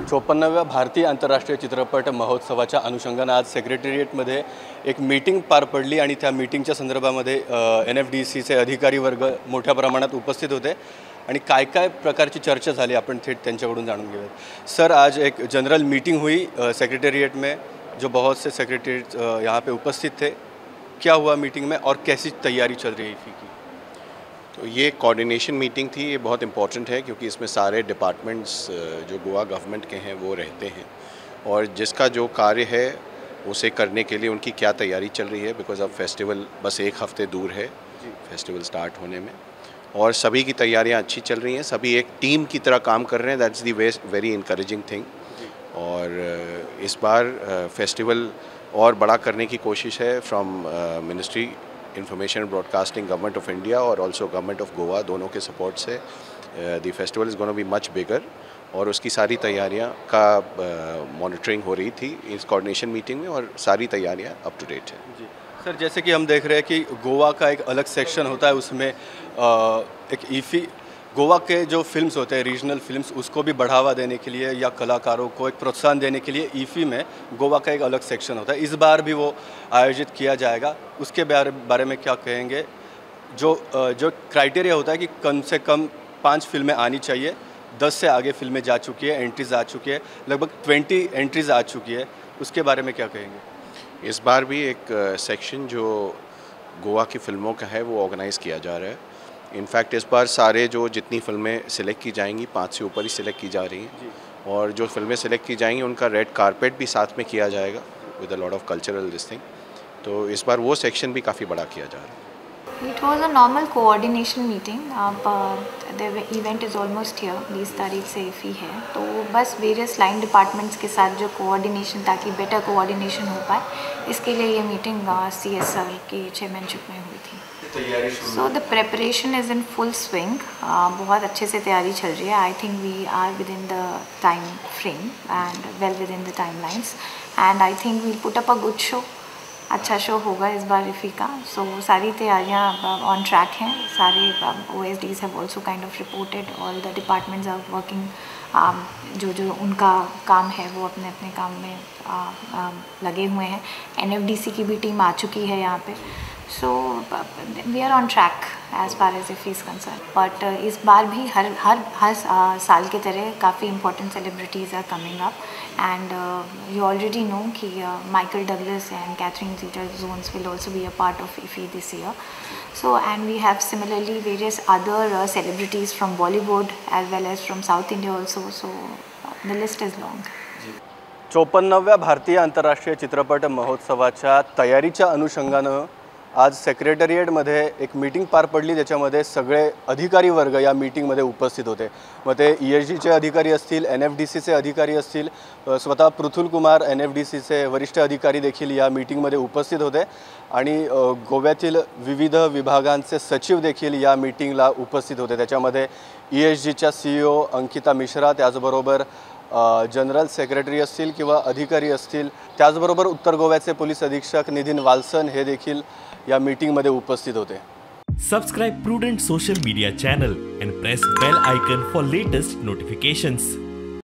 54व्या भारतीय आंतरराष्ट्रीय चित्रपट महोत्सवाच्या अनुषंगाने आज सेक्रेटरिएटमध्ये एक मीटिंग पार पडली आणि त्या मीटिंगच्या संदर्भामध्ये NFDCचे अधिकारी वर्ग मोठ्या प्रमाणात उपस्थित होते आणि काय काय प्रकारची चर्चा झाली आपण थेट त्यांच्याकडून जाणून घेऊया। सर, आज एक जनरल मीटिंग हुई सेक्रेटरिएट में, जो बहुत से सेक्रेटरीज यहाँ पे उपस्थित थे। क्या हुआ मीटिंग में और कैसी तैयारी चल रही थी? तो ये कोऑर्डिनेशन मीटिंग थी। ये बहुत इम्पॉर्टेंट है क्योंकि इसमें सारे डिपार्टमेंट्स जो गोवा गवर्नमेंट के हैं वो रहते हैं और जिसका जो कार्य है उसे करने के लिए उनकी क्या तैयारी चल रही है, बिकॉज अब फेस्टिवल बस एक हफ़्ते दूर है फेस्टिवल स्टार्ट होने में और सभी की तैयारियां अच्छी चल रही हैं। सभी एक टीम की तरह काम कर रहे हैं। That's the very encouraging thing. और इस बार फेस्टिवल और बड़ा करने की कोशिश है from ministry information and broadcasting, government of India और ऑल्सो गवर्नमेंट ऑफ गोवा, दोनों के सपोर्ट से the festival is gonna be much bigger और उसकी सारी तैयारियां का मॉनिटरिंग हो रही थी इस कोऑर्डिनेशन मीटिंग में और सारी तैयारियां अप टू डेट है। जी सर, जैसे कि हम देख रहे हैं कि गोवा का एक अलग सेक्शन होता है, उसमें एक ईफी गोवा के जो फिल्म्स होते हैं, रीजनल फिल्म्स, उसको भी बढ़ावा देने के लिए या कलाकारों को एक प्रोत्साहन देने के लिए ईफी में गोवा का एक अलग सेक्शन होता है। इस बार भी वो आयोजित किया जाएगा, उसके बारे में क्या कहेंगे? जो क्राइटेरिया होता है कि कम से कम 5 फिल्में आनी चाहिए, 10 से आगे फिल्में जा चुकी है, एंट्रीज़ आ चुकी है, लगभग 20 एंट्रीज़ आ चुकी है, उसके बारे में क्या कहेंगे? इस बार भी एक सेक्शन जो गोवा की फ़िल्मों का है वो ऑर्गेनाइज़ किया जा रहा है। इनफैक्ट इस बार सारे जो जितनी फिल्में सिलेक्ट की जाएंगी 5 से ऊपर ही सिलेक्ट की जा रही हैं और जो फिल्में सिलेक्ट की जाएंगी उनका रेड कारपेट भी साथ में किया जाएगा with a lot of cultural this thing. तो इस बार वो सेक्शन भी काफ़ी बड़ा किया जा रहा है। It was a normal coordination meeting. The event is almost here. 20 तारीख से ईफी है, तो बस वेरियस लाइन डिपार्टमेंट्स के साथ जो कोऑर्डिनेशन, ताकि बेटर कोऑर्डिनेशन हो पाए, इसके लिए ये मीटिंग CSR के चेयरमैनशिप में हुई थी। So the preparation is in full swing. बहुत अच्छे से तैयारी चल रही है। I think we are within the time frame and well within the time lines and I think we'll put up a good show. अच्छा show होगा इस बार ईफी का। सो सारी तैयारियां ऑन ट्रैक हैं। सारे OSDs have also kind of reported, all the departments are working. जो उनका काम है वो अपने अपने काम में लगे हुए हैं। NFDC की भी टीम आ चुकी है यहाँ पे। So we are on track as far as IFFI is concern. बट इस बार भी हर साल की तरह काफ़ी important celebrities are coming up and you already know कि Michael Douglas and Catherine Zeta-Jones will also be a part of IFFI this year. So and we have similarly various other celebrities from Bollywood as well as from South India also. So the list is long. 54व्या भारतीय आंतरराष्ट्रीय चित्रपट महोत्सवाच्या तयारीच्या अनुषंगानं आज सेक्रेटरिएटमध्ये एक meeting पार पडली, ज्याच्यामध्ये सगळे अधिकारी वर्ग या मीटिंगमध्ये उपस्थित होते। मग ते ESGचे अधिकारी असतील, NFDCचे अधिकारी असतील, स्वतः पृथुल कुमार NFDCचे वरिष्ठ अधिकारी देखील या मीटिंगमध्ये उपस्थित होते आणि गोव्यातील विविध विभागांचे सचिव देखील या मीटिंगला उपस्थित होते। त्याच्यामध्ये ESGच्या CEO अंकिता मिश्रा, त्याचबरोबर जनरल सेक्रेटरी असतील किंवा अधिकारी असतील, त्याचबरोबर उत्तर गोव्याचे पोलीस अधीक्षक नितीन वाल्सन हे देखील या मीटिंगमध्ये उपस्थित होते। Subscribe Prudent social media channel and press bell icon for latest notifications.